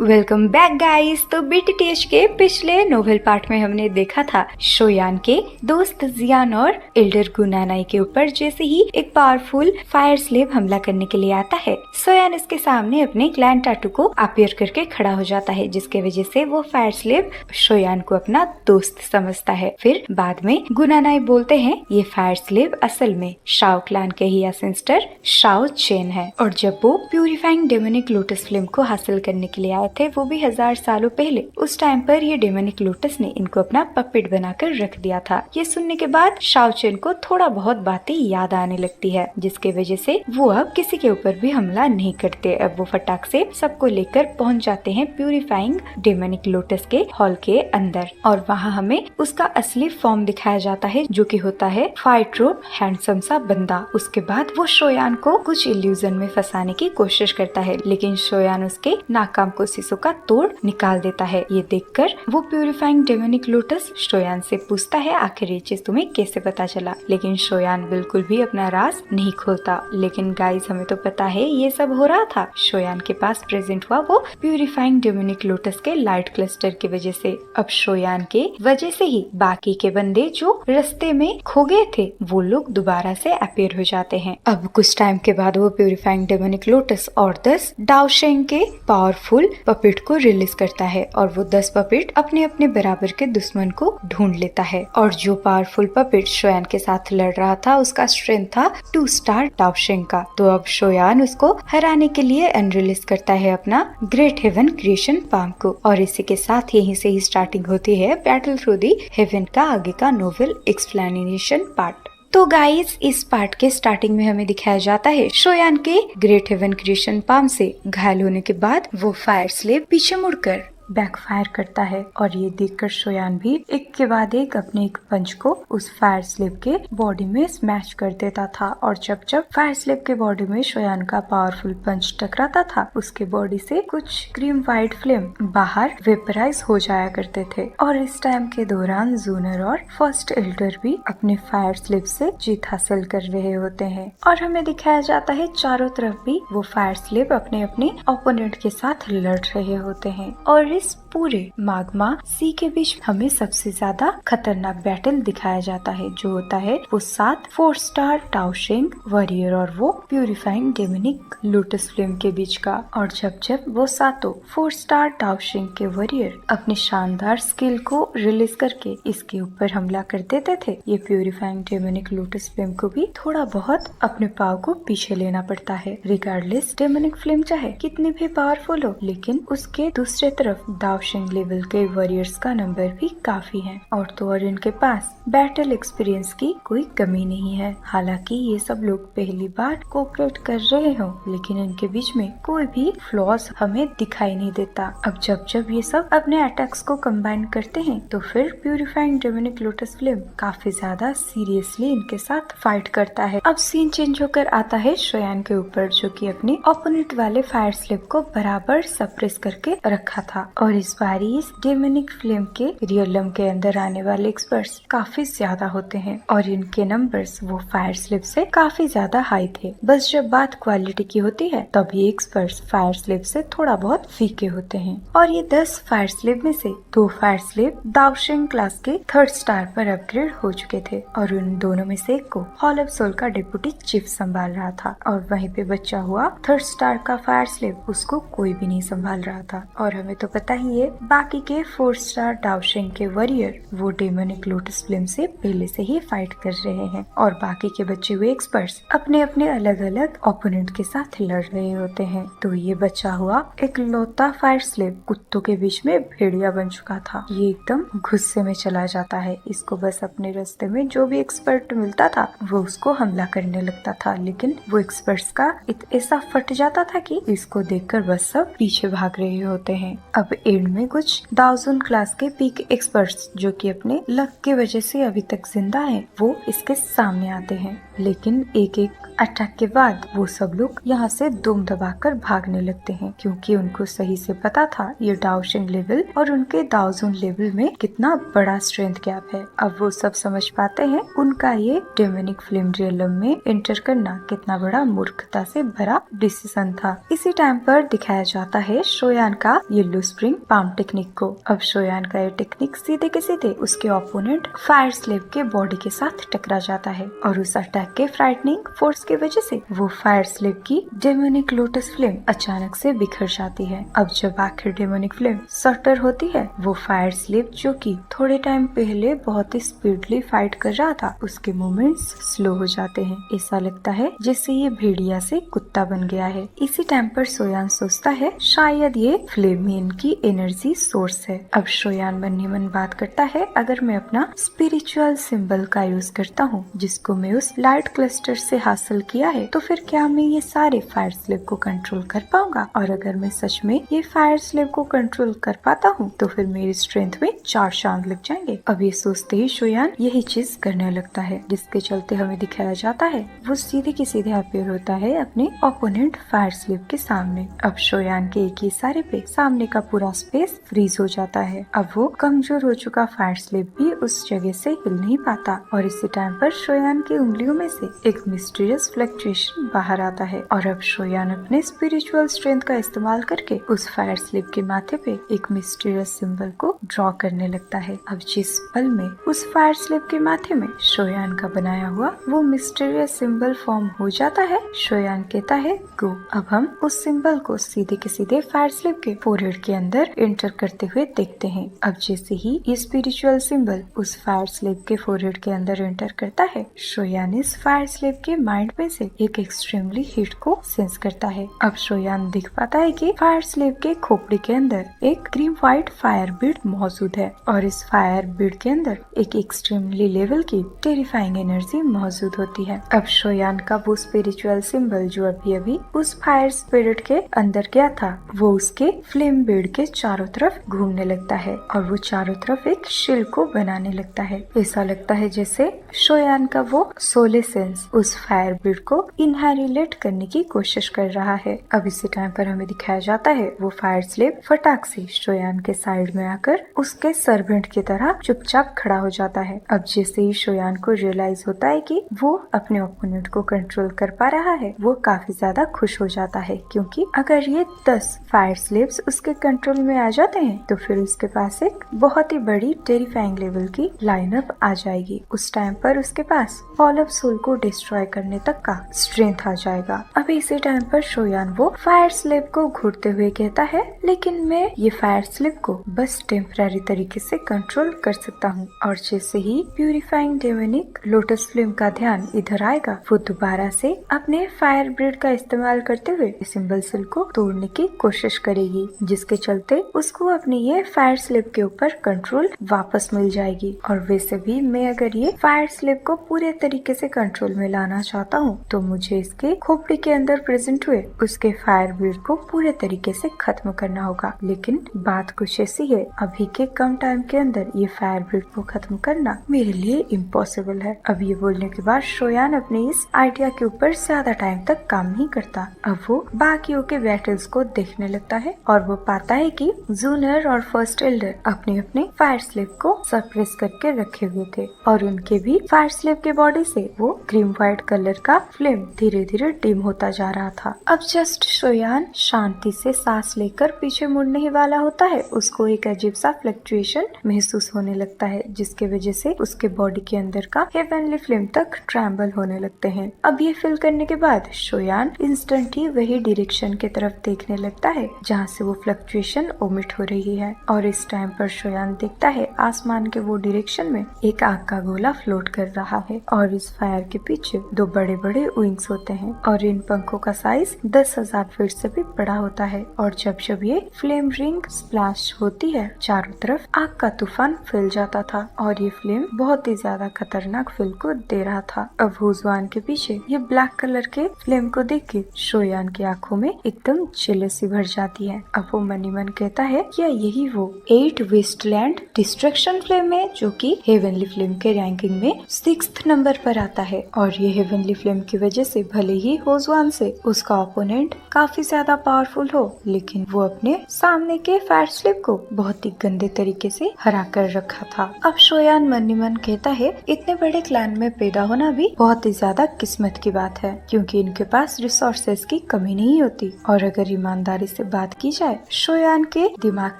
Welcome back guys. तो बीटीटीएच के पिछले नोवेल पार्ट में हमने देखा था शोयान के दोस्त जियान और एल्डर गुनानाई के ऊपर जैसे ही एक पावरफुल फायर स्लेव हमला करने के लिए आता है, शोयान इसके सामने अपने क्लैन टाटू को अपीयर करके खड़ा हो जाता है, जिसके वजह से वो फायर स्लेव शोयान को अपना दोस्त समझता है। फिर बाद में गुनानाई बोलते हैं ये फायर स्लेव असल में शाओ क्लैन के ही असिस्टर शाओ चेन है, और जब वो प्यूरिफाइंग डेमोनिक लोटस फ्लेम को हासिल करने के लिए आए थे, वो भी 1000 सालों पहले, उस टाइम पर ये डेमोनिक लोटस ने इनको अपना पपेट बनाकर रख दिया था। ये सुनने के बाद शाओ चेन को थोड़ा बहुत बातें याद आने लगती है, जिसके वजह से वो अब किसी के ऊपर भी हमला नहीं करते। अब वो फटाक से सबको लेकर पहुंच जाते हैं प्यूरिफाइंग डेमोनिक लोटस के हॉल के अंदर, और वहाँ हमें उसका असली फॉर्म दिखाया जाता है, जो कि होता है फाइट्रोप हैंडसम सा बंदा। उसके बाद वो शोयान को कुछ इल्यूजन में फंसाने की कोशिश करता है, लेकिन शोयान उसके नाकाम कोशिशों का तोड़ निकाल देता है। ये देखकर वो प्यूरिफाइंग डेमोनिक लोटस शोयान से पूछता है आखिर ये चीज तुम्हें कैसे पता चला, लेकिन शोयान बिल्कुल भी अपना राज नहीं खोलता। लेकिन गाइस, हमें तो पता है ये सब हो रहा था शोयान के पास प्रेजेंट हुआ वो प्यूरिफाइंग डेमोनिक लोटस के लाइट क्लस्टर की वजह से। अब शोयान के वजह से ही बाकी के बंदे जो रास्ते में खो गए थे, वो लोग दोबारा से अपीयर हो जाते हैं। अब कुछ टाइम के बाद वो प्यूरिफाइंग डेमोनिक लोटस और 10 डाओशेंग के पावरफुल पपेट को रिलीज करता है, और वो 10 पपेट अपने अपने बराबर के दुश्मन को ढूंढ लेता है। और जो पावरफुल पपेट शोयान के साथ लड़ रहा था, उसका स्ट्रेंथ था 2 स्टार डाओशेंग का। तो अब शोयान उसको हराने के लिए अनरिलीज करता है अपना ग्रेट हेवन क्रिएशन पाम को, और इसी के साथ यहीं से ही स्टार्टिंग होती है बैटल थ्रू दी हेवन का आगे का नोवेल एक्सप्लेनेशन पार्ट। तो गाइस, इस पार्ट के स्टार्टिंग में हमें दिखाया जाता है शोयान के ग्रेट हेवन क्रिएशन पाम से घायल होने के बाद वो फायर स्लेव पीछे मुड़कर बैकफायर करता है, और ये देखकर शोयान भी एक के बाद एक अपने एक पंच को उस फायर स्लेव के बॉडी में स्मैश कर देता था। और जब जब फायर स्लेव के बॉडी में शोयान का पावरफुल पंच टकराता था, उसके बॉडी से कुछ क्रीम वाइट फ्लेम बाहर वेपराइज हो जाया करते थे। और इस टाइम के दौरान जूनर और फर्स्ट एल्डर भी अपने फायर स्लेव से जीत हासिल कर रहे होते हैं, और हमें दिखाया जाता है चारों तरफ भी वो फायर स्लेव अपने अपने ओपोनेंट के साथ लड़ रहे होते हैं। और इस पूरे माग्मा सी के बीच हमें सबसे ज्यादा खतरनाक बैटल दिखाया जाता है, जो होता है वो 7 4 स्टार डाओशेंग वॉरियर और वो प्यूरिफाइंग डेमोनिक लोटस फ्लेम के बीच का। और जब जब वो सातों 4 स्टार डाओशेंग के वॉरियर अपने शानदार स्किल को रिलीज करके इसके ऊपर हमला कर देते थे, ये प्यूरिफाइंग डेमोनिक लोटस फ्लेम को भी थोड़ा बहुत अपने पाव को पीछे लेना पड़ता है। रिगार्डलेस डेमोनिक फ्लेम चाहे कितनी भी पावरफुल हो, लेकिन उसके दूसरे तरफ डाओशेंग लेवल के वॉरियर्स का नंबर भी काफी है, और तो और इनके पास बैटल एक्सपीरियंस की कोई कमी नहीं है। हालांकि ये सब लोग पहली बार कोऑपरेट कर रहे हो, लेकिन इनके बीच में कोई भी फ्लॉज हमें दिखाई नहीं देता। अब जब जब ये सब अपने अटैक्स को कंबाइन करते हैं, तो फिर प्यूरिफाइंग डेमोनिक लोटस फ्लेम काफी ज्यादा सीरियसली इनके साथ फाइट करता है। अब सीन चेंज होकर आता है शोयान के ऊपर, जो कि अपने ओपोनेंट वाले फायर स्लेव को बराबर सप्रेस करके रखा था। और इस बारी इस डेमोनिक फ्लेम के रियलम के अंदर आने वाले एक्सपर्ट्स काफी ज्यादा होते हैं, और इनके नंबर्स वो फायर स्लेव से काफी ज्यादा हाई थे। बस जब बात क्वालिटी की होती है, तब ये एक्सपर्ट्स फायर स्लेव से थोड़ा बहुत फीके होते हैं। और ये 10 फायर स्लेव में से 2 फायर स्लेव दाओशेंग क्लास के 3rd स्टार पर अपग्रेड हो चुके थे, और उन दोनों में से एक को हॉल ऑफ सोल का डिप्यूटी चीफ संभाल रहा था, और वहीं पे बचा हुआ 3rd स्टार का फायर स्लेव उसको कोई भी नहीं संभाल रहा था। और हमें तो पता ही है बाकी के 4 स्टार डाओशेंग के वॉरियर वो डेमोनिक लोटस फ्लेम से पहले से ही फाइट कर रहे हैं, और बाकी के बचे हुए एक्सपर्ट्स अपने अपने अलग अलग ओपोनेंट के साथ लड़ रहे होते हैं। तो ये बचा हुआ एक लौता फायर स्लेव कुत्तों के बीच में भेड़िया बन चुका था। ये एकदम गुस्से में चला जाता है, इसको बस अपने रास्ते में जो भी एक्सपर्ट मिलता था वो उसको हमला करने लगता था, लेकिन वो एक्सपर्ट्स का ऐसा फट जाता था कि इसको देखकर बस सब पीछे भाग रहे होते हैं। अब एंड में कुछ दाओजुन क्लास के पीक एक्सपर्ट्स, जो कि अपने लक की वजह से अभी तक जिंदा हैं, वो इसके सामने आते हैं। लेकिन एक एक अटैक के बाद वो सब लोग यहाँ से दुम दबाकर भागने लगते हैं, क्योंकि उनको सही से पता था ये डाओशिंग लेवल और उनके दाओजुन लेवल में कितना बड़ा स्ट्रेंथ गैप है। अब वो सब समझ पाते हैं उनका ये डेमोनिक फ्लेम रियलम में एंटर करना कितना बड़ा मूर्खता से भरा डिसीजन था। इसी टाइम पर दिखाया जाता है शोयान का येलो स्प्रिंग पाम टेक्निक को। अब शोयान का ये टेक्निक सीधे के सीधे उसके ओपोनेंट फायर स्लेव के बॉडी के साथ टकरा जाता है और उस अटैक के फ्राइटनिंग फोर्स की वजह से वो फायर स्लेव की डेमोनिक लोटस फ्लेम अचानक से बिखर जाती है। अब जब आखिर डेमोनिक फ्लेम सटर होती है, वो फायर स्लेव जो कि थोड़े टाइम पहले बहुत ही स्पीडली फाइट कर रहा था, उसके मूवमेंट्स स्लो हो जाते हैं। ऐसा लगता है जैसे ये भेड़िया से कुत्ता बन गया है। इसी टाइम पर शोयान सोचता है शायद ये फ्लेम ही इनकी एनर्जी सोर्स है। अब शोयान मन ही मन बात करता है, अगर मैं अपना स्पिरिचुअल सिंबल का यूज करता हूँ जिसको मैं उस लाइट क्लस्टर से हासिल किया है, तो फिर क्या मैं ये सारे फायर स्लेव को कंट्रोल कर पाऊंगा? और अगर मैं सच में ये फायर स्लेव को कंट्रोल कर पाता हूँ तो फिर मेरी स्ट्रेंथ में 4 चांद लग जाएंगे। अब ये सोचते ही शोयान यही चीज करने लगता है, जिसके चलते हमें दिखाया जाता है वो सीधे के सीधे अपीयर होता है अपने ओपोनेंट फायर स्लेव के सामने। अब शोयान के एक ही इशारे पे सामने का पूरा स्पेस फ्रीज हो जाता है। अब वो कमजोर हो चुका फायर स्लेव भी उस जगह से हिल नहीं पाता और इसी टाइम पर शोयान की उंगलियों में से एक मिस्टीरियस फ्लक्चुएशन बाहर आता है और अब शोयान अपने स्पिरिचुअल स्ट्रेंथ का इस्तेमाल करके उस फायर स्लेव के माथे पे एक मिस्टीरियस सिंबल को ड्रॉ करने लगता है। अब जिस पल में उस फायर स्लेव के माथे में शोयान का बनाया हुआ वो मिस्टीरियस सिंबल फॉर्म हो जाता है, शोयान कहता है गो। अब हम उस सिंबल को सीधे के सीधे फायर स्लेव के फोरहेड के अंदर एंटर करते हुए देखते हैं। अब जैसे ही ये स्पिरिचुअल सिंबल उस फायर स्लेव के फोरहेड के अंदर एंटर करता है, शोयान इस फायर स्लेव के माइंड में से एक एक्सट्रीमली हीट को सेंस करता है। अब शोयान दिख पाता है कि फायर स्लेव के खोपड़ी के अंदर एक क्रीम व्हाइट फायर बीड मौजूद है और इस फायर बीड के अंदर एक एक्सट्रीमली लेवल की टेरिफाइंग एनर्जी मौजूद होती है। अब शोयान का वो स्पिरिचुअल सिंबल जो अभी अभी उस फायर स्पिरिट के अंदर गया था, वो उसके फ्लेम बीड के चारों तरफ घूमने लगता है और वो चारों तरफ एक शील्ड को बनाने लगता है। ऐसा लगता है जैसे शोयान का वो सोले सेंस उस फायर बीड को इनहेरिलेट करने की कोशिश कर रहा है। अब इसी टाइम पर हमें दिखाया जाता है वो फायर स्लेव फटाक से शोयान के साइड में आकर उसके सर्वेंट की तरह चुपचाप खड़ा हो जाता है। अब जैसे ही शोयान को रियलाइज होता है कि वो अपने ओपोनेंट को कंट्रोल कर पा रहा है, वो काफी ज्यादा खुश हो जाता है, क्योंकि अगर ये 10 फायर स्लेव्स उसके कंट्रोल में आ जाते हैं तो फिर उसके पास एक बहुत ही बड़ी टेरिफाइंग लेवल की लाइनअप आ जाएगी। उस टाइम पर उसके पास हॉल ऑफ सोल को डिस्ट्रॉय करने तक का स्ट्रेंथ आ जाएगा। अब इसी टाइम पर शोयान वो फायर स्लेव को घूरते हुए कहता है, लेकिन मैं ये फायर स्लेव को बस टेम्पररी तरीके से कंट्रोल कर सकता हूँ। और जैसे ही प्यूरिफाइंग डेमोनिक लोटस फ्लेम का ध्यान इधर आएगा, वो दोबारा से अपने फायर ब्रेड का इस्तेमाल करते हुए सिंबल सेल को तोड़ने की कोशिश करेगी, जिसके चलते उसको अपनी ये फायर स्लेव के ऊपर कंट्रोल वापस मिल जाएगी। और वैसे भी मैं अगर ये फायर स्लेव को पूरे तरीके से कंट्रोल में लाना चाहता हूँ तो मुझे इसके खोपड़ी के अंदर प्रेजेंट हुए उसके फायर ब्रेड को पूरे तरीके से खत्म करना होगा। लेकिन बात कुछ ऐसी है, अभी के कम टाइम के अंदर ये फायर ब्रेड को खत्म करना मेरे लिए इम्पॉसिबल है। अब ये बोलने के बाद शोयान अपने इस आइडिया के ऊपर ज्यादा टाइम तक काम नहीं करता। अब वो बाकियों के बैटल्स को देखने लगता है और वो पाता है कि जूनर और फर्स्ट एल्डर अपने अपने फायर स्लेव को सप्रेस करके रखे हुए थे और उनके भी फायर स्लेव के बॉडी से वो क्रीम व्हाइट कलर का फ्लेम धीरे धीरे डिम होता जा रहा था। अब जस्ट शोयान शांति से सांस लेकर पीछे मुड़ने ही वाला होता है, उसको एक अजीब सा फ्लक्चुएशन महसूस होने लगता है, जिसके वजह से उसके बॉडी के अंदर का हेवनली फ्लेम तक ट्रैम्बल होने लगते हैं। अब ये फील करने के बाद शोयान इंस्टेंट ही वही डायरेक्शन की तरफ देखने लगता है जहाँ से वो फ्लक्चुएशन ओमिट हो रही है। और इस टाइम पर शोयान देखता है आसमान के वो डायरेक्शन में एक आग का गोला फ्लोट कर रहा है और इस फायर के पीछे 2 बड़े बड़े विंग्स होते हैं और इन पंखों का साइज 10,000 फीट से भी बड़ा होता है। और जब जब ये फ्लेम रिंग स्प्लैश होती है, चारों तरफ आग का तूफान फैल जाता था और ये फ्लेम बहुत ही ज्यादा खतरनाक फील को दे रहा था। अब हुजवान के पीछे ये ब्लैक कलर के फ्लेम को देख के शोयान की आंखों में एकदम जेलसी भर जाती है। अब वो मनी मन कहता है क्या यही वो 8 वेस्टलैंड डिस्ट्रक्शन फ्लेम है जो कि हेवनली फ्लेम के रैंकिंग में 6th नंबर पर आता जाता है और ये हेवनली फ्लेम की वजह से भले ही होजवान से उसका ओपोनेंट काफी ज्यादा पावरफुल हो, लेकिन वो अपने सामने के फायर स्लिप को बहुत ही गंदे तरीके से हरा कर रखा था। अब शोयान मन ही मन कहता है इतने बड़े क्लैन में पैदा होना भी बहुत ही ज्यादा किस्मत की बात है, क्योंकि इनके पास रिसोर्सेज की कमी नहीं होती। और अगर ईमानदारी से बात की जाए, शोयान के दिमाग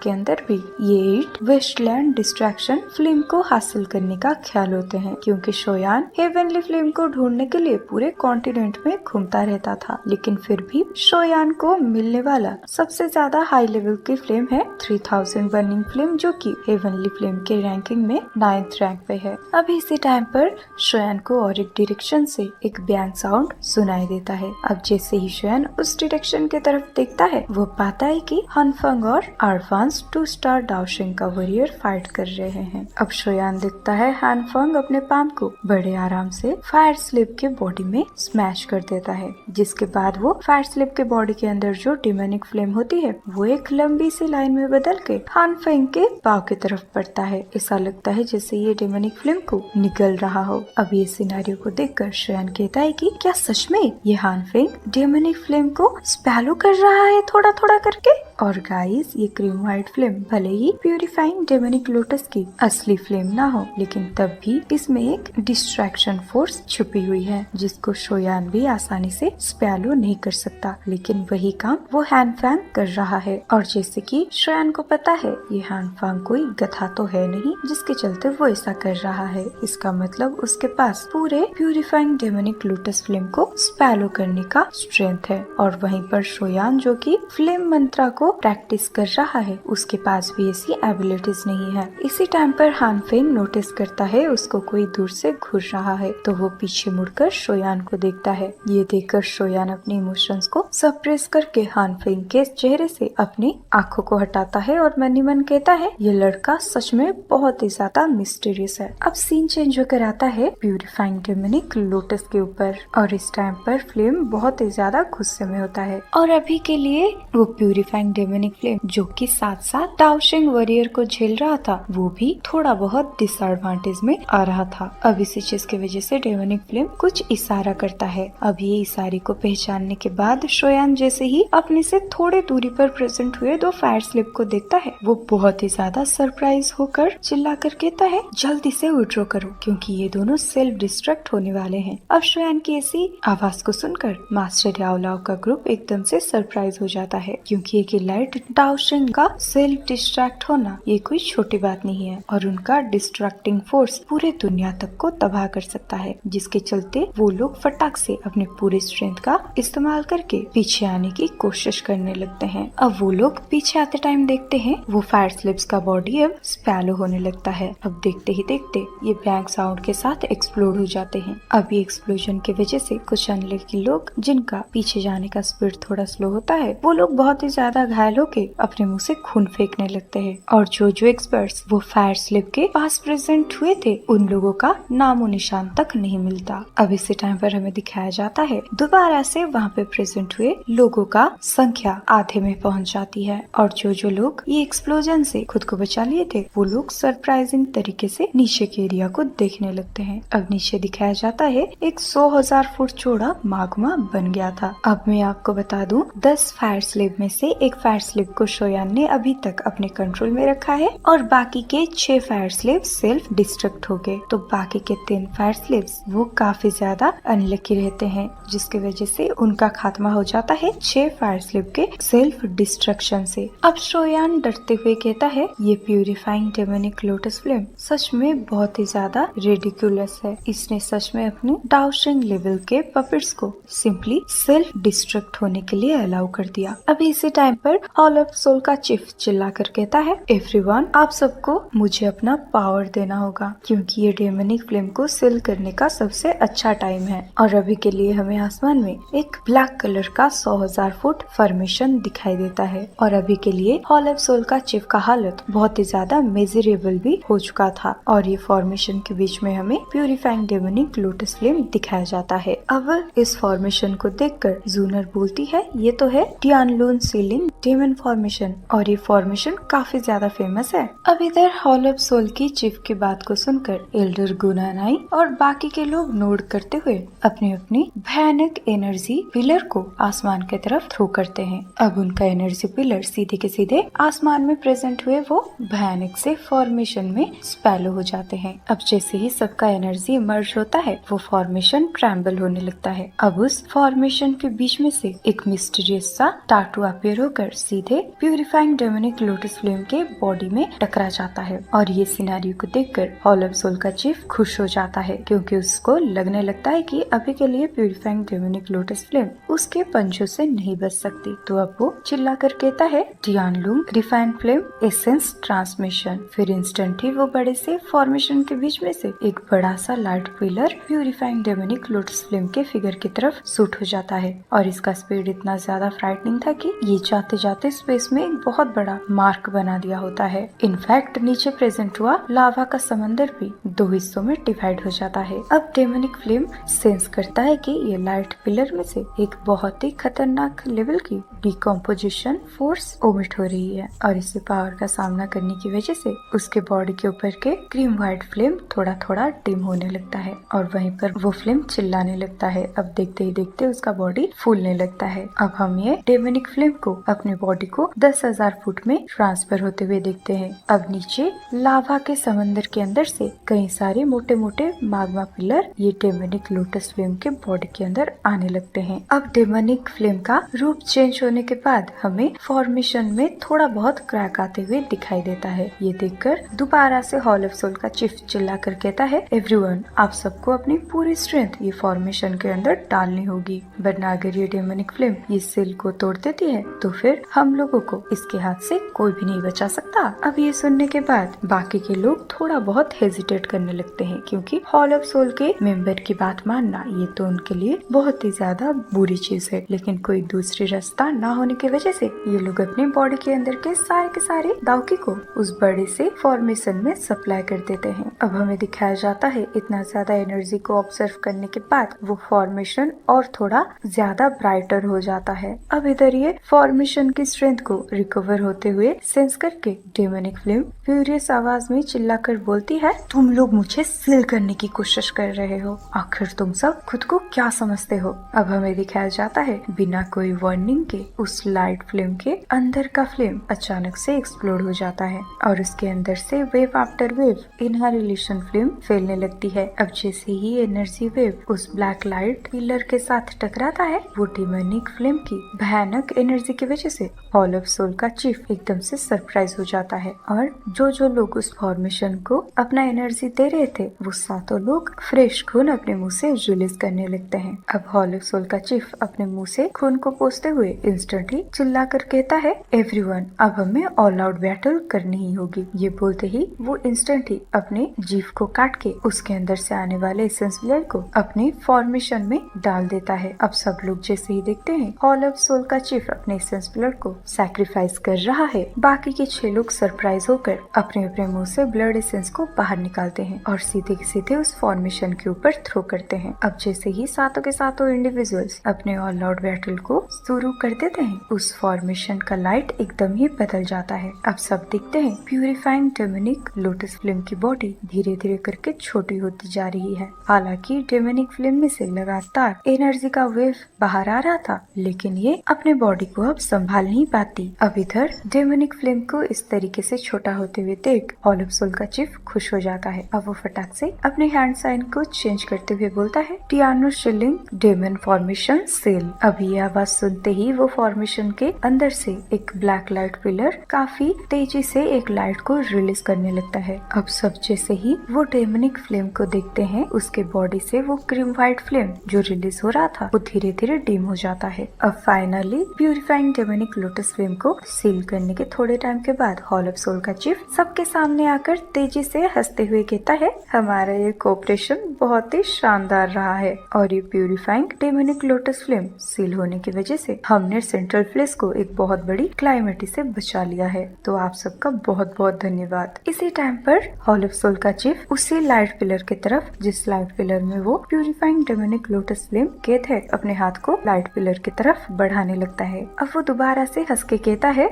के अंदर भी ये 8 वेस्टलैंड डिस्ट्रैक्शन फिल्म को हासिल करने का ख्याल होते हैं, क्योंकि शोयान हेवनली फिल्म को ढूंढने के लिए पूरे कॉन्टिनेंट में घूमता रहता था। लेकिन फिर भी शोयान को मिलने वाला सबसे ज्यादा हाई लेवल की फिल्म है 3000 बर्निंग फिल्म, जो कि हेवनली फिल्म के रैंकिंग में 9th रैंक पे है। अभी इसी टाइम पर शोयान को और एक डायरेक्शन से एक बैंग साउंड सुनाई देता है। अब जैसे ही शोयान उस डायरेक्शन की तरफ देखता है, वो पाता है कि हानफंग और आरवान्स 2 स्टार दाओशिंग का वॉरियर फाइट कर रहे हैं। अब शोयान देखता है हानफंग अपने पाम को बड़े आराम से फायर स्लिप के बॉडी में स्मैश कर देता है, जिसके बाद वो फायर स्लिप के बॉडी के अंदर जो डिमोनिक फ्लेम होती है वो एक लंबी सी लाइन में बदल के हानफेंग के पाव की तरफ पड़ता है। ऐसा लगता है जैसे ये डिमोनिक फ्लेम को निगल रहा हो। अब ये सिनेरियो को देखकर शोयान कहता है कि क्या सच में ये हानफेंग डिमोनिक फ्लेम को स्पैलो कर रहा है थोड़ा थोड़ा करके। और गाइस, ये क्रीम व्हाइट फ्लेम भले ही प्यूरिफाइंग डेमोनिक लोटस की असली फ्लेम ना हो, लेकिन तब भी इसमें एक डिस्ट्रैक्शन फोर्स छुपी हुई है, जिसको शोयान भी आसानी से स्पैलो नहीं कर सकता। लेकिन वही काम वो हानफेंग कर रहा है। और जैसे कि शोयान को पता है ये हानफेंग कोई गधा तो है नहीं जिसके चलते वो ऐसा कर रहा है। इसका मतलब उसके पास पूरे प्यूरिफाइंग डेमोनिक लोटस फ्लेम को स्पैलो करने का स्ट्रेंथ है। और वहीं पर शोयान, जो कि फ्लेम मंत्रा को प्रैक्टिस कर रहा है, उसके पास भी ऐसी एबिलिटीज नहीं है। इसी टाइम पर हानफेंग नोटिस करता है उसको कोई दूर से घूर रहा है, तो वो पीछे मुड़कर शोयान को देखता है। ये देखकर शोयान अपने इमोशंस को सप्रेस करके हानफेंग के चेहरे से अपनी आंखों को हटाता है और मन ही मन कहता है ये लड़का सच में बहुत ही ज्यादा मिस्टीरियस है। अब सीन चेंज होकर आता है प्यूरिफाइंग डेमोनिक लोटस के ऊपर, और इस टाइम पर फ्लेम बहुत ही ज्यादा गुस्से में होता है। और अभी के लिए वो प्यूरिफाइंग डेमोनिक फ्लेम, जो कि साथ साथ दाओशिंग वॉरियर को झेल रहा था, वो भी थोड़ा बहुत डिसएडवांटेज में आ रहा था। अब इसी चीज की वजह से डेमोनिक फ्लेम कुछ इशारा करता है। अब ये इशारे को पहचानने के बाद शोयान जैसे ही अपने से थोड़े दूरी पर प्रेजेंट हुए 2 फायर स्लिप को देखता है, वो बहुत ही ज्यादा सरप्राइज होकर चिल्ला कर कहता है जल्दी से विड्रॉ करो, क्योंकि ये दोनों सेल्फ डिस्ट्रैक्ट होने वाले हैं। अब शोयान की ऐसी आवाज को सुनकर मास्टर याओलाओ का ग्रुप एकदम से सरप्राइज हो जाता है, क्योंकि एक लाइट दाओशिंग का सेल्फ डिस्ट्रैक्ट होना ये कोई छोटी बात नहीं है, और उनका डिस्ट्रैक्टिंग फोर्स पूरे दुनिया तक को तबाह कर सकता है, जिसके चलते वो लोग फटाक से अपने पूरे स्ट्रेंथ का इस्तेमाल करके पीछे आने की कोशिश करने लगते हैं। अब वो लोग पीछे आते टाइम देखते हैं वो फायर स्लिप्स का बॉडी अब स्पैलो होने लगता है। अब देखते ही देखते ये ब्लैंक साउंड के साथ एक्सप्लोड हो जाते हैं। अब ये एक्सप्लोजन की वजह से कुछ अनलकी लोग, जिनका पीछे जाने का स्पीड थोड़ा स्लो होता है, वो लोग बहुत ही ज्यादा घायल होके अपने मुंह से खून फेंकने लगते हैं। और जो एक्सपर्ट्स वो फायर स्लिप के पास प्रेजेंट हुए थे, उन लोगों का नामो निशान तक नहीं मिलता। अब इसी टाइम पर हमें दिखाया जाता है दोबारा से वहाँ पे प्रेजेंट हुए लोगों का संख्या आधे में पहुँच जाती है, और जो लोग ये एक्सप्लोजन से खुद को बचा लिए थे, वो लोग सरप्राइजिंग तरीके से नीचे के एरिया को देखने लगते हैं। अब नीचे दिखाया जाता है एक 100,000 फुट चौड़ा माग्मा बन गया था। अब मैं आपको बता दूं, 10 फायर स्लिप में से एक फायर स्लिप को शोयान ने अभी तक अपने कंट्रोल में रखा है, और बाकी के 6 फायर स्लिप सेल्फ डिस्ट्रक्ट हो गए। तो बाकी के 3 फायर स्लिप्स वो काफी ज्यादा अनलकी रहते हैं, जिसकी वजह से उनका खात्मा हो जाता है 6 फायर स्लिप के सेल्फ डिस्ट्रक्शन से। अब शोयान डरते हुए कहता है ये प्यूरिफाइंग डेमोनिक लोटस फ्लेम सच में बहुत ही ज्यादा रेडिकुलस है। इसने सच में अपने दाओशिंग लेवल के पपेट्स को सिंपली सेल्फ डिस्ट्रक्ट होने के लिए अलाउ कर दिया। अभी इसी टाइम पर हॉल ऑफ सोल का चीफ चिल्लाकर कहता है एवरीवन, आप सबको मुझे अपना पावर देना होगा, क्योंकि ये डेमोनिक फ्लेम को सील करने का सबसे अच्छा टाइम है। और अभी के लिए हमें आसमान में एक ब्लैक कलर का 100,000 फुट फॉर्मेशन दिखाई देता है। और अभी के लिए हॉल ऑफ सोल का चीफ का हालत बहुत ही ज्यादा मेजरेबल भी हो चुका था, और ये फॉर्मेशन के बीच में हमें प्यूरिफाइंग डेमोनिक लोटस फ्लेम दिखाया जाता है। अब इस फॉर्मेशन को देखकर जूनर बोलती है ये तो है टियानलुन सीलिंग डेमन फॉर्मेशन, और ये फॉर्मेशन काफी ज्यादा फेमस है। अब इधर हॉल ऑफ सोल की चीफ की बात को सुनकर एल्डर गुनानाई और बाकी के लोग नोट करते हुए अपनी अपनी भयानक एनर्जी पिलर को आसमान की तरफ थ्रो करते हैं। अब उनका एनर्जी पिलर सीधे के सीधे आसमान में प्रेजेंट हुए वो भयानक से फॉर्मेशन में स्पैलो हो जाते हैं। अब जैसे ही सबका एनर्जी मर्ज होता है वो फॉर्मेशन ट्रैम्बल होने लगता है। अब उस फॉर्मेशन के बीच में से एक मिस्टीरियस सा टाटू अपीयर होकर सीधे प्यूरिफाइंग डेमोनिक लोटस फ्लेम के बॉडी में टकरा जाता है। और ये सिनेरियो को देखकर हॉल ऑफ सोल का चीफ खुश हो जाता है, क्योंकि उसको लगने लगता है कि अभी के लिए प्यूरिफाइंग डेमोनिक लोटस फ्लेम उसके पंजों से नहीं बच सकती। तो अब वो चिल्ला कर कहता है टियानलुंग रिफाइंड फ्लेम एसेंस ट्रांसमिशन। फिर इंस्टेंट ही वो बड़े से फॉर्मेशन के बीच में से एक बड़ा सा light pillar purifying demonic lotus flame के फिगर की तरफ शूट हो जाता है। और इसका स्पीड इतना ज्यादा फ्राइटनिंग था कि ये जाते जाते स्पेस में एक बहुत बड़ा मार्क बना दिया होता है। इनफैक्ट नीचे प्रेजेंट हुआ लावा का समंदर भी दो हिस्सों में डिवाइड हो जाता है। अब डेमोनिक फ्लेम सेंस करता है कि ये लाइट पिलर में से एक बहुत ही खतरनाक लेवल की डिकम्पोजिशन फोर्स ओमिट हो रही है, और इसी पावर का सामना करने की वजह से उसके बॉडी के ऊपर के क्रीम व्हाइट फ्लेम थोड़ा थोड़ा डिम होने लगता है और वहीं पर वो फ्लेम चिल्लाने लगता है। अब देखते ही देखते उसका बॉडी फूलने लगता है। अब हम ये डेमोनिक फ्लेम को अपने बॉडी को 10,000 फुट में ट्रांसफर होते हुए देखते हैं। अब नीचे लावा के समंदर के अंदर से कई सारे मोटे मोटे माग्मा पिलर ये डेमोनिक लोटस फ्लेम के बॉडी के अंदर आने लगते हैं। अब डेमोनिक फ्लेम का रूप चेंज होने के बाद हमें फॉर्मेशन में थोड़ा बहुत क्रैक आते हुए दिखाई देता है। ये देखकर दोबारा से हॉल ऑफ सोल का चीफ चिल्ला कर कहता है एवरीवन, आप सबको अपनी पूरी स्ट्रेंथ ये फॉर्मेशन के अंदर डालनी होगी, वरना अगर ये डेमोनिक फ्लेम ये सेल को तोड़ देती है तो फिर हम लोगों को इसके हाथ से कोई भी नहीं बचा सकता। अब ये सुनने के बाद बाकी के लोग थोड़ा बहुत हेजिटेट करने लगते हैं, क्योंकि हॉल ऑफ सोल के मेंबर की बात मानना ये तो उनके लिए बहुत ही ज्यादा बुरी चीज है। लेकिन कोई दूसरी रास्ता ना होने की वजह से ये लोग अपने बॉडी के अंदर के सारे दावकी को उस बड़े से फॉर्मेशन में सप्लाई कर देते हैं। अब हमें दिखाया जाता है इतना ज्यादा एनर्जी को ऑब्जर्व करने के बाद वो फॉर्मेशन और थोड़ा ज्यादा ब्राइटर हो जाता है। अब इधर ये फॉर्मेशन की स्ट्रेंथ को रिकवर होते हुए सेंस करके डेमोनिक फ्लेम फ्यूरियस आवाज में चिल्लाकर बोलती है, तुम लोग मुझे सील करने की कोशिश कर रहे हो, आखिर तुम सब खुद को क्या समझते हो। अब हमें दिखाया जाता है बिना कोई वार्निंग के उस लाइट फ्लेम के अंदर का फ्लेम अचानक से एक्सप्लोड हो जाता है और उसके अंदर से वेव आफ्टर वेव इनहालेशन फ्लेम फैलने लगती है। अब जैसे ही एनर्जी वेव उस ब्लैक लाइट पिलर के साथ टकराता है वो डेमोनिक फ्लेम की भयानक एनर्जी की वजह से हॉल ऑफ सोल का चीफ एकदम से सरप्राइज हो जाता है और जो लोग उस फॉर्मेशन को अपना एनर्जी दे रहे थे वो सातों लोग फ्रेश खून अपने मुंह से रिलीज करने लगते हैं। अब हॉल ऑफ सोल का चीफ अपने मुंह से खून को पोंछते हुए इंस्टेंटली चिल्ला कर कहता है एवरीवन, अब हमें ऑल आउट बैटल करनी ही होगी। ये बोलते ही वो इंस्टेंट ही अपने जीभ को काट के उसके अंदर से आने वाले एसेंस ब्लड को अपने फॉर्मेशन में डाल देता है। अब सब लोग जैसे ही देखते हैं हॉल ऑफ सोल का चीफ अपने एसेंस ब्लड को सैक्रिफाइस कर रहा है, बाकी के 6 लोग सरप्राइज होकर अपने अपने मुंह से ब्लड एसेंस को बाहर निकालते हैं और सीधे के सीधे उस फॉर्मेशन के ऊपर थ्रो करते हैं। अब जैसे ही सातों के सातों इंडिविजुअल्स अपने ऑल आउट बैटल को शुरू कर देते हैं उस फॉर्मेशन का लाइट एकदम ही बदल जाता है। अब सब देखते हैं प्यूरिफाइंग डेमोनिक लोटस फ्लेम की बॉडी धीरे धीरे करके छोटी होती जा रही है। हालांकि डेमोनिक फ्लेम में से लगातार एनर्जी का वेव बाहर आ रहा था, लेकिन ये अपने बॉडी को अब संभाल नहीं पाती। अब इधर डेमोनिक फ्लेम को इस तरीके से छोटा होते हुए देख हॉल ऑफ सोल का चीफ खुश हो जाता है। अब वो फटाक से अपने हैंड साइन को चेंज करते हुए बोलता है टियानो शिलिंग डेमन फॉर्मेशन सेल। अब ये आवाज सुनते ही वो फॉर्मेशन के अंदर से एक ब्लैक लाइट पिलर काफी तेजी से एक लाइट को रिलीज करने लगता है। अब सब जैसे ही वो डेमोनिक फ्लेम को देखते हैं उसके बॉडी से वो क्रीम व्हाइट फ्लेम जो रिलीज हो रहा था वो धीरे धीरे डिम हो जाता है। अब finally purifying demonic lotus flame को सील करने के थोड़े टाइम के बाद हॉल ऑफ सोल का चीफ सबके सामने आकर तेजी से हंसते हुए कहता है हमारा ये कोऑपरेशन बहुत ही शानदार रहा है और ये purifying demonic lotus flame seal होने की वजह से हमने सेंट्रल प्लेस को एक बहुत बड़ी क्लाइमेटी से बचा लिया है। तो आप सबका बहुत बहुत धन्यवाद। इसी टाइम पर हॉल ऑफ सोल का चीफ उसी लाइट पिलर की तरफ जिस लाइट पिलर में वो प्यूरिफाइंग डेमोनिक लोटस फ्लेम कैद है अपने हाथ को लाइट पिलर की तरफ बढ़ाने लगता है। अब वो दोबारा दोबारा से हंस के कहता है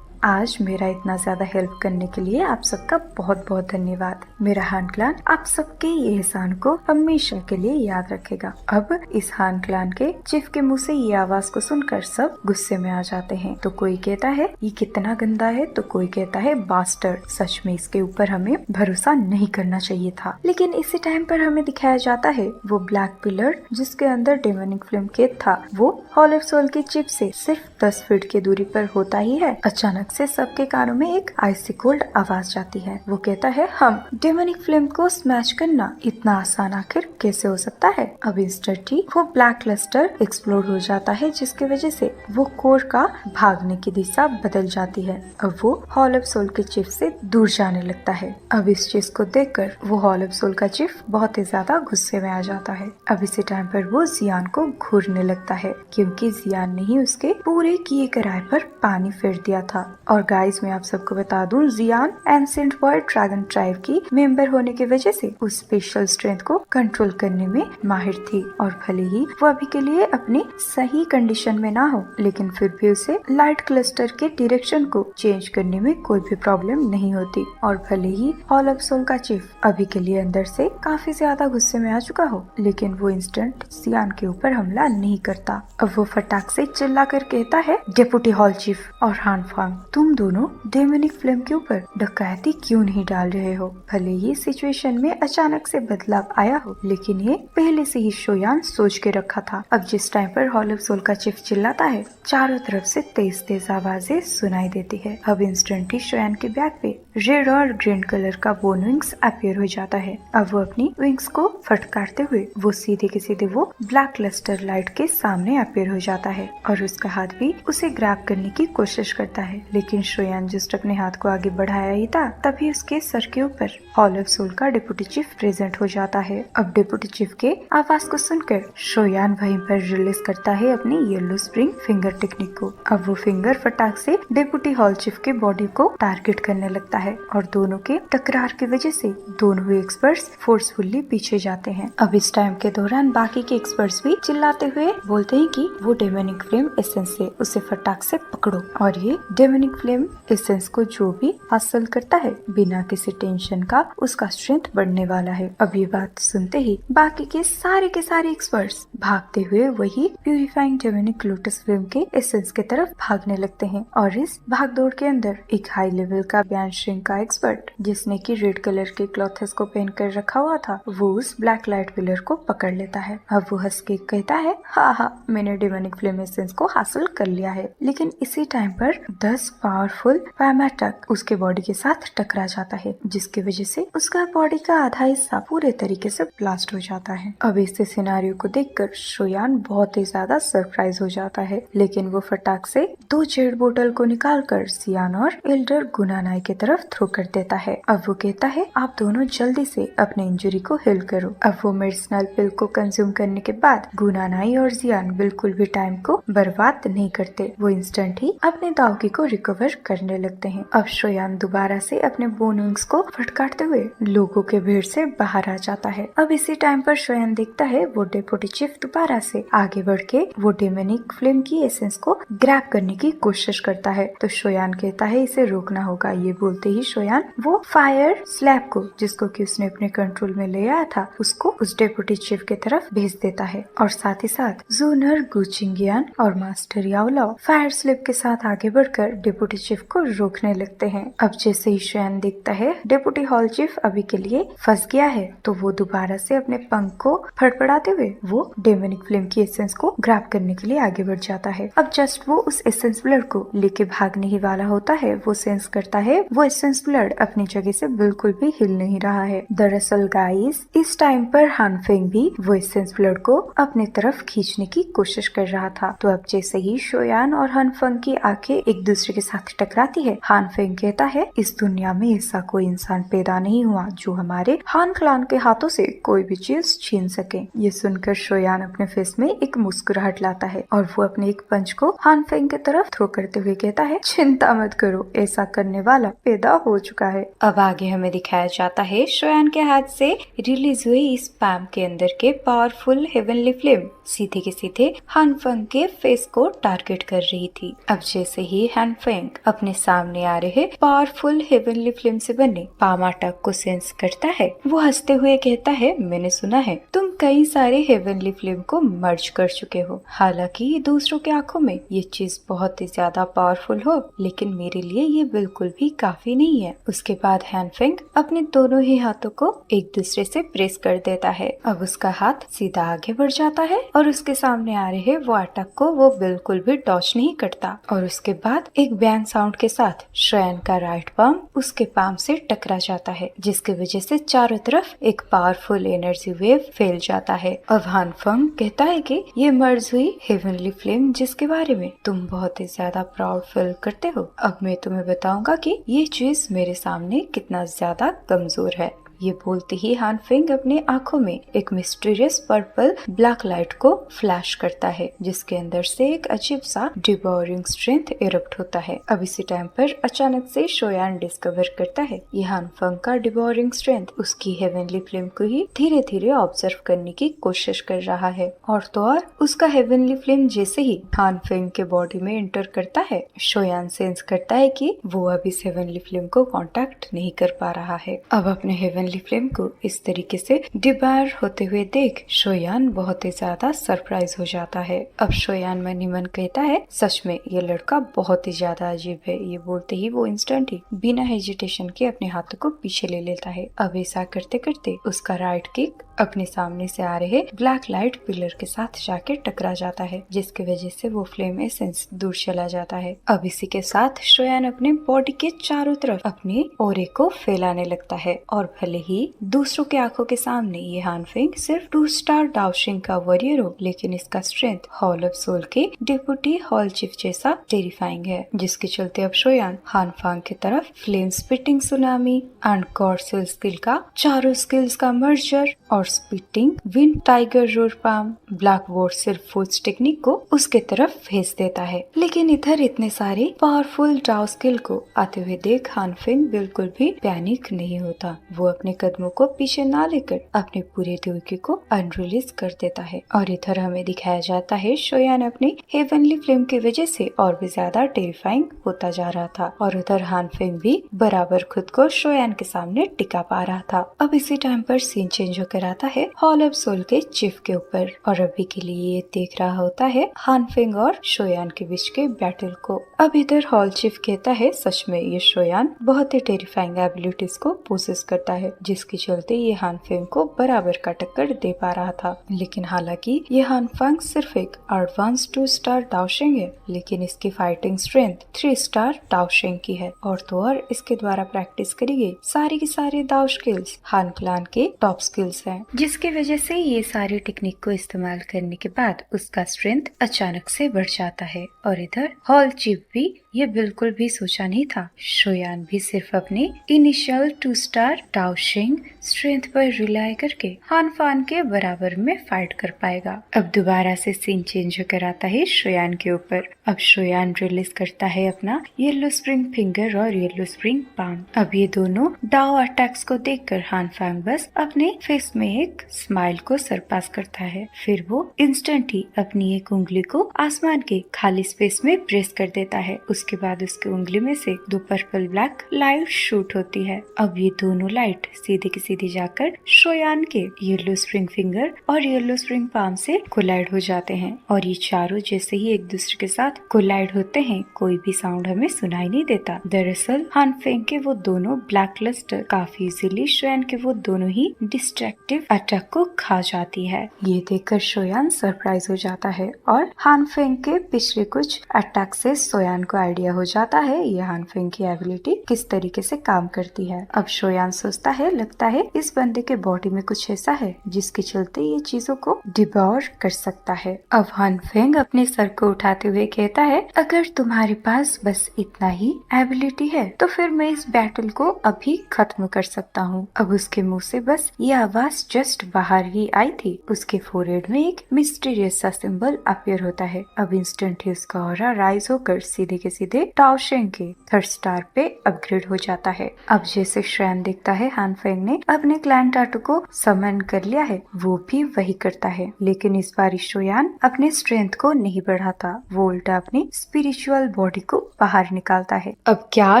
आज मेरा इतना ज्यादा हेल्प करने के लिए आप सबका बहुत बहुत धन्यवाद। मेरा हान क्लान आप सबके ये एहसान को हमेशा के लिए याद रखेगा। अब इस हान क्लान के चीफ के मुंह से ये आवाज को सुनकर सब गुस्से में आ जाते हैं। तो कोई कहता है ये कितना गंदा है, तो कोई कहता है बास्टर्ड, सच में इसके ऊपर हमें भरोसा नहीं करना चाहिए था। लेकिन इसी टाइम पर हमें दिखाया जाता है वो ब्लैक पिलर जिसके अंदर डेमोनिक फ्लेम केद था, वो हॉल ऑफ सोल की चिप से सिर्फ 10 फीट की दूरी पर होता ही है। अचानक से सबके कानों में एक आइसी कोल्ड आवाज जाती है। वो कहता है हम डेमोनिक फ्लेम को स्मैश करना इतना आसान आखिर कैसे हो सकता है। अब इंस्टेंट ही वो ब्लैक क्लस्टर एक्सप्लोड हो जाता है जिसकी वजह से वो कोर का भागने की दिशा बदल जाती है। अब वो हॉल ऑफ सोल के चिफ से दूर जाने लगता है। अब इस चीज को देखकर वो हॉल ऑफ सोल का चिफ बहुत ही ज्यादा गुस्से में आ जाता है। अब इसी टाइम पर वो जियान को घूरने लगता है क्योंकि जियान ने ही उसके पूरे किए किराए पर पानी फेर दिया था। और गाइस मैं आप सबको बता दूं जियान एंसेंट वर्ल्ड ड्रैगन ट्राइब की मेंबर होने की वजह से उस स्पेशल स्ट्रेंथ को कंट्रोल करने में माहिर थी। और भले ही वो अभी के लिए अपनी सही कंडीशन में ना हो लेकिन फिर भी उसे लाइट क्लस्टर के डायरेक्शन को चेंज करने में कोई भी प्रॉब्लम नहीं होती। और भले ही हॉल ऑफ सोल का चीफ अभी के लिए अंदर से काफी ज्यादा गुस्से में आ चुका हो लेकिन वो इंस्टेंट जियान के ऊपर हमला नहीं करता। अब वो फटाक से चिल्ला कर कहता है डेप्यूटी हॉल चीफ और हान फांग तुम दोनों डेमोनिक फ्लेम के ऊपर डकैती क्यों नहीं डाल रहे हो। भले ही सिचुएशन में अचानक से बदलाव आया हो लेकिन ये पहले से ही शोयान सोच के रखा था। अब जिस टाइम पर हॉल ऑफ सोल का चीफ चिल्लाता है चारों तरफ से तेज तेज आवाजें सुनाई देती है। अब इंस्टेंटली शोयान के बैक पे रेड और ग्रीन कलर का बोन विंग्स अपीयर हो जाता है। अब वो अपनी विंग्स को फटकारते हुए वो सीधे के सीधे वो ब्लैक क्लस्टर लाइट के सामने अपीयर हो जाता है और उसका हाथ भी उसे ग्रैब करने की कोशिश करता है। लेकिन शोयान जस्ट अपने हाथ को आगे बढ़ाया ही था तभी उसके सर के ऊपर हॉल ऑफ सोल का डिप्यूटी चीफ प्रेजेंट हो जाता है। अब डिप्यूटी चीफ के आवाज को सुनकर शोयान वहीं पर रिलीज करता है अपनी येलो स्प्रिंग फिंगर टेक्निक को। अब वो फिंगर फटाक से डिप्यूटी हॉल चीफ के बॉडी को टारगेट करने लगता है और दोनों के टकरार की वजह से दोनों ही एक्सपर्ट्स फोर्सफुली पीछे जाते हैं। अब इस टाइम के दौरान बाकी के एक्सपर्ट्स भी चिल्लाते हुए बोलते हैं कि वो डेमोनिक फ्लेम एसेंस से उसे फटाक से पकड़ो। और ये डेमोनिक फ्लेम एसेंस को जो भी हासिल करता है बिना किसी टेंशन का उसका स्ट्रेंथ बढ़ने वाला है। अब ये बात सुनते ही बाकी के सारे एक्सपर्ट्स भागते हुए वही प्यूरिफाइंग डेमोनिक लोटस फ्लेम के एसेंस के तरफ भागने लगते हैं। और इस भागदौड़ के अंदर एक हाई लेवल का बैन श्रिंक का एक्सपर्ट जिसने की रेड कलर के क्लॉथ्स को पहन कर रखा हुआ था वो उस ब्लैक लाइट पिलर को पकड़ लेता है। अब वो हंस के कहता है हाँ मैंने डेमोनिक फ्लेम एसेंस को हासिल कर लिया है। लेकिन इसी टाइम पर 10 पावरफुल पैमाटक उसके बॉडी के साथ टकरा जाता है जिसकी वजह से उसका बॉडी का आधा हिस्सा पूरे तरीके से ब्लास्ट हो जाता है। अब इस सिनेरियो को देखकर शोयान बहुत ही ज्यादा सरप्राइज हो जाता है लेकिन वो फटाक से 2 जेड बोतल को निकालकर सियान और एल्डर गुनानाई की तरफ थ्रो कर देता है। अब वो कहता है आप दोनों जल्दी से अपने इंजरी को हील करो। अब वो मेडिसिनल पिल को कंज्यूम करने के बाद गुनानाई और जियान बिल्कुल भी टाइम को बर्बाद नहीं करते, वो इंस्टेंट ही अपने दावकी को रिकवर करने लगते हैं। अब शोयान दोबारा से अपने बोन विंग्स को फटकारते हुए लोगों के भीड़ से बाहर आ जाता है। अब इसी टाइम पर शोयान देखता है वो डेप्यूटी चीफ दोबारा से आगे बढ़ के वो डेमोनिक फ्लेम की एसेंस को ग्रैब करने की कोशिश करता है। तो शोयान कहता है इसे रोकना होगा। ये बोलते ही शोयान वो फायर स्लैब को जिसको कि उसने अपने कंट्रोल में ले आया था उसको उस डेप्यूटी चीफ के तरफ भेज देता है। और साथ ही साथ जूनर गुचिंगियान और मास्टर याओलाओ फायर स्लैब के साथ आगे बढ़कर डेप्यूटी चीफ को रोकने लगते हैं। अब जैसे ही शोयान देखता है डेप्यूटी हॉल चीफ अभी के लिए फंस गया है तो वो दोबारा से अपने पंख को फड़फड़ाते हुए वो डेमोनिक फ्लेम की एसेंस को ग्रैब करने के लिए आगे बढ़ जाता है। अब जस्ट वो उस एसेंस ब्लड को लेके भागने ही वाला होता है वो सेंस करता है वो एसेंस ब्लड अपनी जगह से बिल्कुल भी हिल नहीं रहा है। दरअसल गाइस इस टाइम पर हान फेंग भी वो एसेंस ब्लड को अपने तरफ खींचने की कोशिश कर रहा था। तो अब जैसे ही शोयान और हान फेंग की आंखें एक दूसरे के साथ टकराती है हान फेंग कहता है इस दुनिया में ऐसा कोई इंसान पैदा नहीं हुआ जो हमारे हान क्लान के हाथों से कोई भी चीज छीन सके। ये सुनकर शोयान अपने फेस में एक मुस्कुराहट लाता है और वो अपने एक पंच को हान फेंग की तरफ थ्रो करते हुए कहता है चिंता मत करो ऐसा करने वाला पैदा हो चुका है। अब आगे हमें दिखाया जाता है शोयान के हाथ से रिलीज हुई इस पैम के अंदर के पावरफुल हेवनली फ्लेम सीधे के सीधे हान फेंग के फेस को टारगेट कर रही थी। अब जैसे ही हान फेंग अपने सामने आ रहे पावरफुल हेवनली फ्लेम से बने पाम अटैक को सेंस करता है, वो हंसते हुए कहता है, मैंने सुना है तुम कई सारे हेवनली फ्लेम को मर्ज कर चुके हो। हालांकि दूसरों के आंखों में ये चीज बहुत ही ज्यादा पावरफुल हो, लेकिन मेरे लिए ये बिल्कुल भी काफी नहीं है। उसके बाद हान फेंग अपने दोनों ही हाथों को एक दूसरे से प्रेस कर देता है। अब उसका हाथ सीधा आगे बढ़ जाता है और उसके सामने आ रहे वो अटैक को वो बिल्कुल भी डॉच नहीं करता, और उसके बाद एक बैंग साउंड के साथ शोयान का राइट पाम उसके पाम से टकरा जाता है, जिसकी वजह से चारों तरफ एक पावरफुल एनर्जी वेव फैल जाता है। अब हान फेंग कहता है कि ये मर्ज हुई हेवनली फ्लेम जिसके बारे में तुम बहुत ही ज्यादा प्राउड फील करते हो, अब मैं तुम्हें बताऊंगा कि ये चीज मेरे सामने कितना ज्यादा कमजोर है। ये बोलते ही हान फेंग अपने आंखों में एक मिस्टीरियस पर्पल ब्लैक लाइट को फ्लैश करता है, जिसके अंदर से एक अजीब सा डिवोरिंग स्ट्रेंथ इरप्ट होता है। अब इसी टाइम पर अचानक से शोयान डिस्कवर करता है ये हान फेंग का डिवोरिंग स्ट्रेंथ उसकी हेवनली फ्लेम को ही धीरे धीरे ऑब्जर्व करने की कोशिश कर रहा है, और तो और उसका हेवनली फ्लेम जैसे ही हान फेंग के बॉडी में एंटर करता है, शोयान सेंस करता है कि वो अब इस हेवनली फ्लेम को कांटेक्ट नहीं कर पा रहा है। अब अपने हेवनली फ्लेम को इस तरीके से डिबार होते हुए देख शोयान बहुत ही ज्यादा सरप्राइज हो जाता है। अब शोयान मन ही मन कहता है, सच में ये लड़का बहुत ही ज्यादा अजीब है। ये बोलते ही वो इंस्टेंट ही बिना हेजिटेशन के अपने हाथों को पीछे ले लेता है। अब ऐसा करते करते उसका राइट किक अपने सामने से आ रहे ब्लैक लाइट पिलर के साथ जाके टकरा जाता है, जिसकी वजह से वो फ्लेम एसेंस दूर चला जाता है। अब इसी के साथ शोयान अपने बॉडी के चारों तरफ अपने ओरे को फैलाने लगता है, और भले ही दूसरों के आंखों के सामने ये हान फेंग सिर्फ 2 स्टार डाउशिंग का वॉरियर हो, लेकिन इसका स्ट्रेंथ हॉल ऑफ सोल के डिप्टी हॉल चीफ जैसा टेरिफाइंग है, जिसके चलते अब शोयान हान फेंग की तरफ flame spitting tsunami and god soul skill का चारों स्किल्स का मर्जर और spitting wind tiger roar palm black war सिर्फ फूड्स टेक्निक को उसके तरफ भेज देता है। लेकिन इधर इतने सारे पावरफुल डाउ स्किल को आते हुए देख हान फेंग बिल्कुल भी पैनिक नहीं होता। वो अपने कदमों को पीछे ना लेकर अपने पूरे धुएं को अनरिलीज कर देता है, और इधर हमें दिखाया जाता है शोयान अपनी हेवनली फ्लेम की वजह से और भी ज्यादा टेरिफाइंग होता जा रहा था, और उधर हान फेंग भी बराबर खुद को शोयान के सामने टिका पा रहा था। अब इसी टाइम पर सीन चेंज होकर आता है हॉल ऑफ सोल के चीफ के ऊपर, और अभी के लिए ये देख रहा होता है हान फेंग और शोयान के बीच के बैटल को। अब इधर हॉल चीफ कहता है, सच में ये शोयान बहुत ही टेरिफाइंग एबिलिटीज को पोसेस करता है, जिसके चलते ये हान फेंग को बराबर का टक्कर दे पा रहा था। लेकिन हालांकि ये हान फेंग सिर्फ एक एडवांस 2 स्टार डाउशिंग है, लेकिन इसकी फाइटिंग स्ट्रेंथ 3 स्टार डाउशिंग की है, और तो और इसके द्वारा प्रैक्टिस करी गई सारी की सारी दाउ स्किल्स हान क्लान के टॉप स्किल्स हैं, जिसकी वजह से ये सारी टेक्निक को इस्तेमाल करने के बाद उसका स्ट्रेंथ अचानक से बढ़ जाता है। और इधर हॉल चीफ भी ये बिल्कुल भी सोचा नहीं था शोयान भी सिर्फ अपने इनिशियल 2 स्टार डाउशिंग स्ट्रेंथ पर रिलाई करके हान फान के बराबर में फाइट कर पाएगा। अब दोबारा से सीन चेंज होकर आता है शोयान के ऊपर। अब शोयान रिलीज करता है अपना येलो स्प्रिंग फिंगर और येलो स्प्रिंग पाम। अब ये दोनों डाओ अटैक्स को देखकर हान फांग बस अपने फेस में एक स्माइल को सरपास करता है, फिर वो इंस्टेंट ही अपनी एक उंगली को आसमान के खाली स्पेस में प्रेस कर देता है। उसके बाद उसकी उंगली में से 2 पर्पल ब्लैक लाइट शूट होती है। अब ये दोनों लाइट सीधे की सीधी जाकर शोयान के येलो स्प्रिंग फिंगर और येलो स्प्रिंग पाम से कोलाइड हो जाते हैं, और ये चारों जैसे ही एक दूसरे के साथ कोलाइड होते हैं कोई भी साउंड हमें सुनाई नहीं देता। दरअसल हान फेंग के वो दोनों ब्लैक लस्टर काफी इजीली शोयान के वो दोनों ही डिस्ट्रक्टिव अटैक को खा जाती है। ये देखकर शोयान सरप्राइज हो जाता है, और हान फेंग के पिछले कुछ अटैक से शोयान को आइडिया हो जाता है ये हान फेंग की एबिलिटी किस तरीके से काम करती है। अब शोयान सोचता है लगता है इस बंदे के बॉडी में कुछ ऐसा है जिसके चलते ये चीजों को डिवोर कर सकता है। अब हान फेंग अपने सर को उठाते हुए कहता है, अगर तुम्हारे पास बस इतना ही एबिलिटी है तो फिर मैं इस बैटल को अभी खत्म कर सकता हूँ। अब उसके मुंह से बस ये आवाज जस्ट बाहर ही आई थी, उसके फोरहेड में एक मिस्टीरियस सा सिंबल अपीयर होता है। अब इंस्टेंट ही उसका ऑरा राइज होकर सीधे के सीधे टाओशेंग के 3rd स्टार पे अपग्रेड हो जाता है। अब जैसे श्रेन देखता है हान फेंग ने अपने क्लैन टाटू को समन कर लिया है, वो भी वही करता है, लेकिन इस बार शोयान अपने स्ट्रेंथ को नहीं बढ़ाता, वो उल्टा अपनी स्पिरिचुअल बॉडी को बाहर निकालता है। अब क्या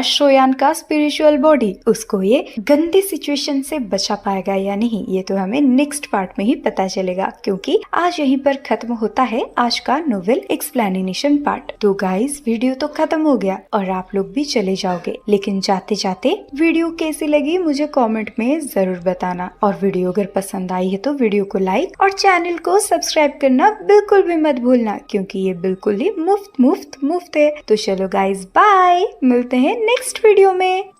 शोयान का स्पिरिचुअल बॉडी उसको ये गंदी सिचुएशन से बचा पाएगा या नहीं, ये तो हमें नेक्स्ट पार्ट में ही पता चलेगा, क्योंकि आज यहीं पर खत्म होता है आज का नोवेल एक्सप्लेनेशन पार्ट। तो गाइस वीडियो तो खत्म हो गया और आप लोग भी चले जाओगे, लेकिन जाते जाते वीडियो कैसी लगी मुझे कमेंट में जरूर बताना, और वीडियो अगर पसंद आई है तो वीडियो को लाइक और चैनल को सब्सक्राइब करना बिल्कुल भी मत भूलना, क्योंकि ये बिल्कुल ही मुफ्त है। तो चलो गाइस बाय, मिलते हैं नेक्स्ट वीडियो में।